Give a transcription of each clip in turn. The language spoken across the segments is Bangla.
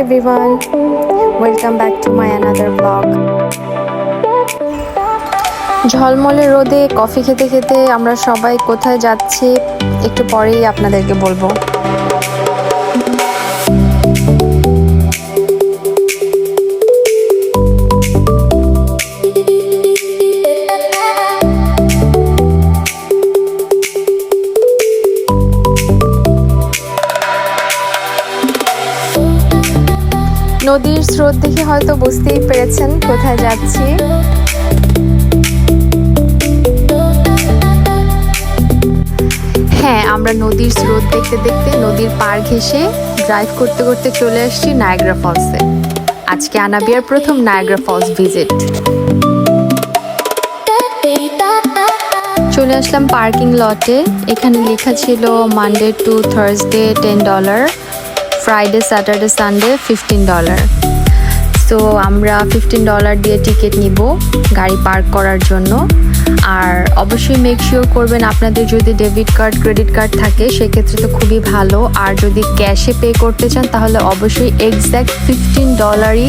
everyone, welcome back to my another vlog. ঝলমলে রোদে কফি খেতে খেতে আমরা সবাই কোথায় যাচ্ছি একটু পরেই আপনাদেরকে বলবো। নদীর স্রোত দেখে হয়তো বুঝতেই পেরেছেন কোথায় যাচ্ছি। হ্যাঁ, আমরা নদীর স্রোত দেখতে দেখতে নদীর পাড় ঘেঁষে ড্রাইভ করতে করতে চলে আসছি নায়াগ্রা ফলসে। আজকে আনাবিয়ার প্রথম নায়াগ্রা ফলস ভিজিট। চলে আসলাম পার্কিং লটে। এখানে লেখা ছিল Monday to Thursday $10, Friday Saturday Sunday $15। তো আমরা $15 দিয়ে টিকিট নিব গাড়ি পার্ক করার জন্য। আর অবশ্যই মেক শিওর করবেন আপনাদের যদি ডেবিট কার্ড ক্রেডিট কার্ড থাকে সেক্ষেত্রে তো খুবই ভালো। আর যদি ক্যাশে পে করতে চান তাহলে অবশ্যই এক্স্যাক্ট $15ই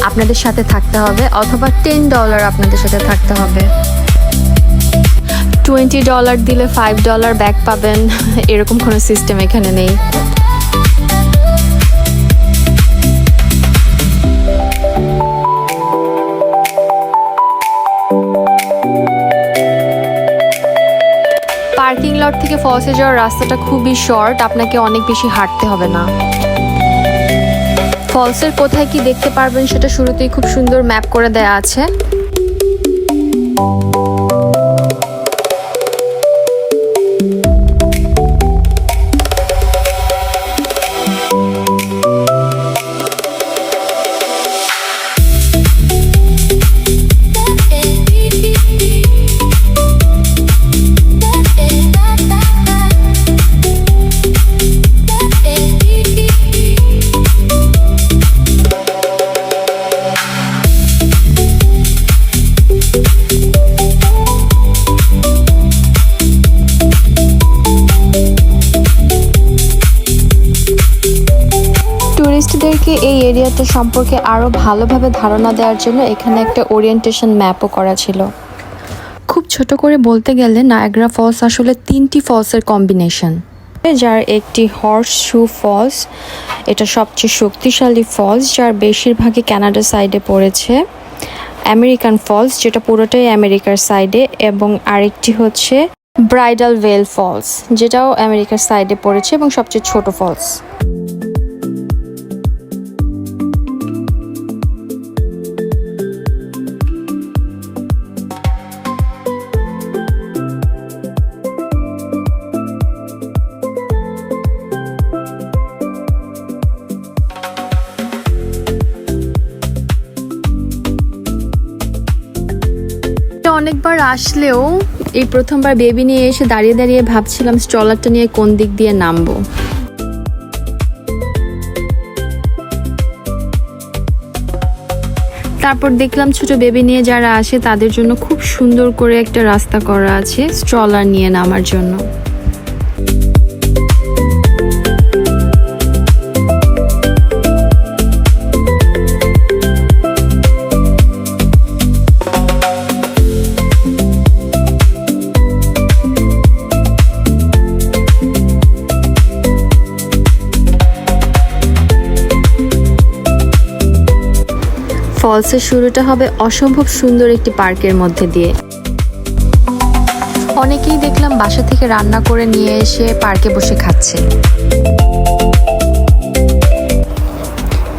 আপনাদের সাথে থাকতে হবে, অথবা $10 আপনাদের সাথে থাকতে হবে। $20 দিলে $5 ব্যাক পাবেন, এরকম কোনো সিস্টেম এখানে নেই। পার্কিং লট থেকে ফলসে যাওয়ার রাস্তাটা খুবই শর্ট, আপনাকে অনেক বেশি হাঁটতে হবে না। ফলসের কোথায় কি দেখতে পারবেন সেটা শুরুতেই খুব সুন্দর ম্যাপ করে দেয়া আছে। টুরিস্টদেরকে এই এরিয়াটা সম্পর্কে আরও ভালোভাবে ধারণা দেওয়ার জন্য এখানে একটা ওরিয়েন্টেশন ম্যাপও করা ছিল। খুব ছোট করে বলতে গেলে নায়াগ্রা ফলস আসলে 3টি ফলসের কম্বিনেশন, যার একটি হর্স শু ফলস, এটা সবচেয়ে শক্তিশালী ফলস যার বেশিরভাগই কানাডা সাইডে পড়েছে। আমেরিকান ফলস যেটা পুরোটাই আমেরিকার সাইডে, এবং আরেকটি হচ্ছে ব্রাইডাল ভেল ফলস যেটাও আমেরিকার সাইডে পড়েছে এবং সবচেয়ে ছোট ফলস। অনেকবার আসলেও এই প্রথমবার বেবি নিয়ে এসে দাঁড়িয়ে দাঁড়িয়ে ভাবছিলাম স্ট্রলারটা নিয়ে কোন দিক দিয়ে নামবো। তারপর দেখলাম ছোট বেবি নিয়ে যারা আসে তাদের জন্য খুব সুন্দর করে একটা রাস্তা করা আছে স্ট্রলার নিয়ে নামার জন্য। ফলসের শুরুটা হবে অসম্ভব সুন্দর একটি পার্কের মধ্যে দিয়ে। অনেকেই দেখলাম বাসা থেকে রান্না করে নিয়ে এসে পার্কে বসে খাচ্ছে।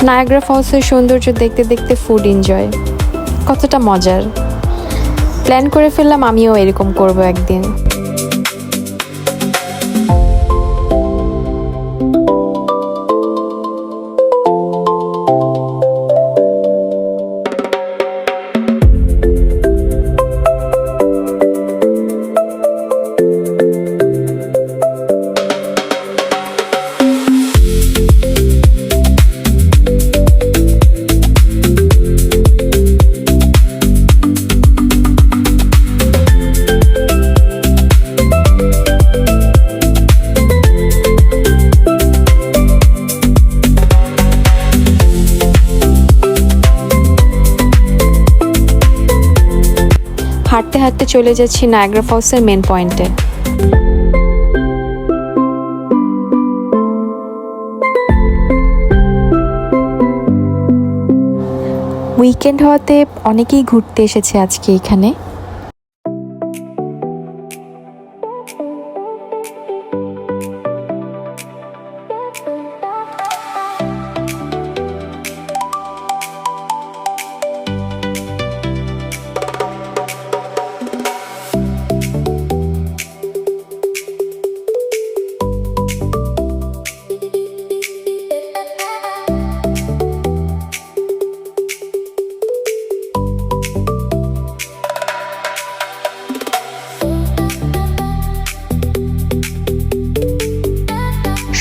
নায়াগ্রা ফলসের সৌন্দর্য দেখতে দেখতে ফুড এনজয়, কতটা মজার। প্ল্যান করে ফেললাম আমিও এরকম করব একদিন। হাঁটতে চলে যাচ্ছি নায়াগ্রা ফলসের মেন পয়েন্টে। উইকেন্ড হওয়াতে অনেকেই ঘুরতে এসেছে আজকে এখানে।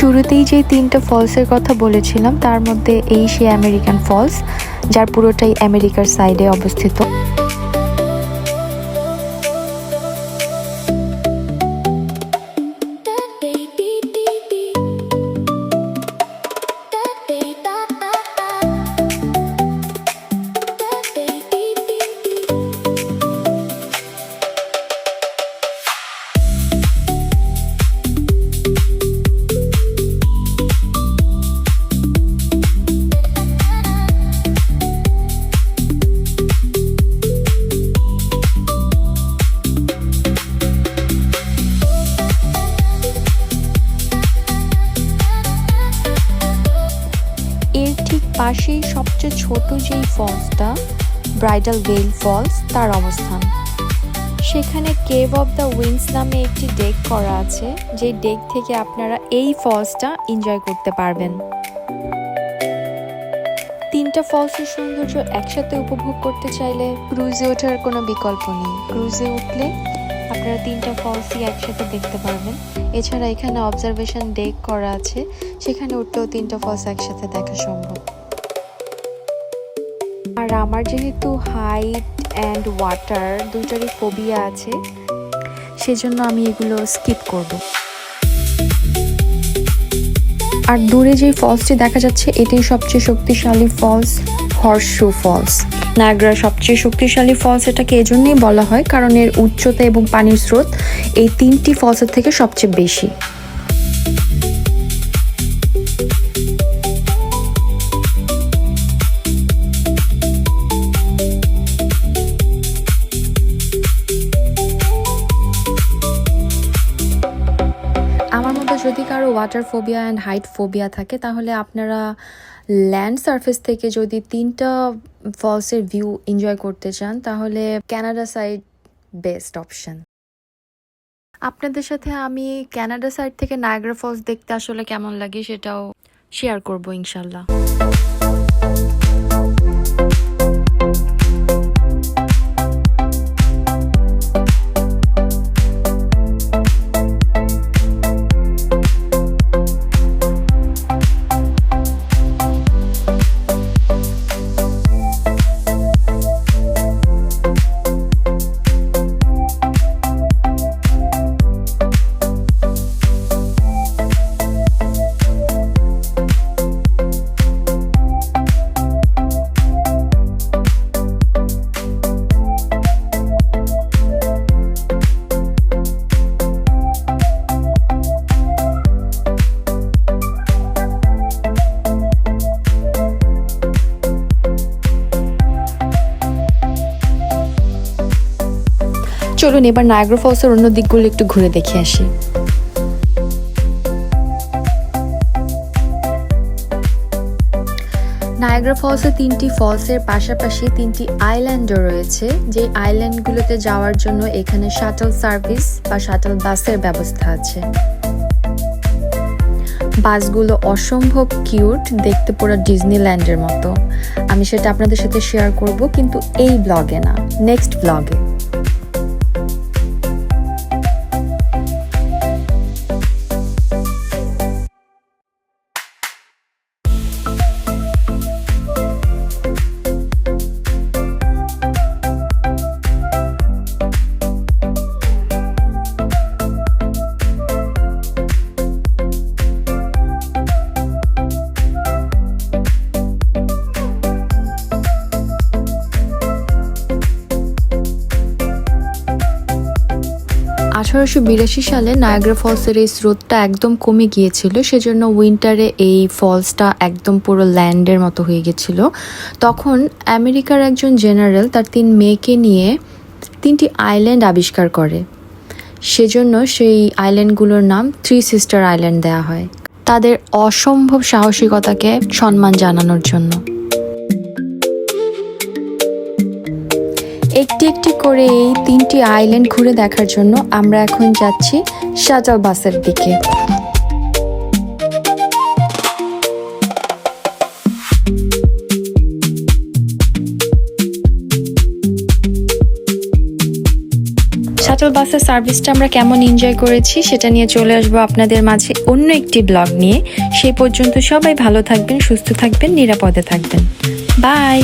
শুরুতেই যে 3টা ফলসের কথা বলেছিলাম তার মধ্যে এই সেই আমেরিকান ফলস, যার পুরোটাই আমেরিকার সাইডে অবস্থিত। এর ঠিক পাশেই সবচেয়ে ছোট যেই ফলসটা ব্রাইডাল ভেল ফলস তার অবস্থান। সেখানে কেভ অফ দ্য উইন্ডস নামে একটি ডেক করা আছে, যে ডেক থেকে আপনারা এই ফলসটা এনজয় করতে পারবেন। 3টা ফলসের সৌন্দর্য একসাথে উপভোগ করতে চাইলে ক্রুজে ওঠার কোনো বিকল্প নেই। ক্রুজে উঠলে আপনারা 3টা ফলসই একসাথে দেখতে পারবেন। এছাড়া এখানে অবজারভেশন ডেক করা আছে, সেখানে উঠলেও 3টা ফলস একসাথে দেখা সম্ভব। আর আমার যেহেতু হাইট অ্যান্ড ওয়াটার দুইটারই ফোবিয়া আছে, সেজন্য আমি এগুলো স্কিপ করব। আর দূরে যে ফলসটি দেখা যাচ্ছে এটাই সবচেয়ে শক্তিশালী ফলস, হর্সশু ফলস। নায়াগ্রার সবচেয়ে শক্তিশালী ফলস এটাকে এজন্যই বলা হয় কারণ এর উচ্চতা এবং পানির স্রোত এই 3টি ফলসের থেকে সবচেয়ে বেশি। আমার মতো যদি কারো water phobia and height phobia থাকে তাহলে আপনারা ল্যান্ড সারফেস থেকে যদি 3টা ফলসের ভিউ এনজয় করতে চান তাহলে কানাডা সাইড বেস্ট অপশন। আপনাদের সাথে আমি কানাডা সাইড থেকে নায়াগ্রা ফলস দেখতে আসলে কেমন লাগে সেটাও শেয়ার করব ইনশাল্লাহ। চলুন এবার নায়াগ্রা ফলসের অন্য দিকগুলো একটু ঘুরে দেখে আসি। নায়াগ্রা ফলসে 3টি ফলসের পাশাপাশি 3টি আইল্যান্ডও রয়েছে, যে আইল্যান্ডগুলোতে যাওয়ার জন্য এখানে শাটল সার্ভিস বা শাটল বাসের ব্যবস্থা আছে। বাসগুলো অসম্ভব কিউট, দেখতে পুরো ডিজনিল্যান্ডের মতো। আমি সেটা আপনাদের সাথে শেয়ার করব, কিন্তু এই ব্লগে না, নেক্সট ব্লগে। 1882 সালে নায়াগ্রা ফলসের এই স্রোতটা একদম কমে গিয়েছিল, সেজন্য উইন্টারে এই ফলসটা একদম পুরো ল্যান্ডের মতো হয়ে গেছিল। তখন আমেরিকার একজন জেনারেল তার 3 মেয়েকে নিয়ে 3টি আইল্যান্ড আবিষ্কার করে। সেজন্য সেই আইল্যান্ডগুলোর নাম 3 সিস্টার আইল্যান্ড দেওয়া হয়, তাদের অসম্ভব সাহসিকতাকে সম্মান জানানোর জন্য। একটি একটি করে এই 3টি আইল্যান্ড ঘুরে দেখার জন্য আমরা এখন যাচ্ছি শাটল বাসের দিকে। শাটল বাসের সার্ভিসটা আমরা কেমন এনজয় করেছি সেটা নিয়ে চলে আসবো আপনাদের মাঝে অন্য একটি ব্লগ নিয়ে। সেই পর্যন্ত সবাই ভালো থাকবেন, সুস্থ থাকবেন, নিরাপদে থাকবেন। বাই।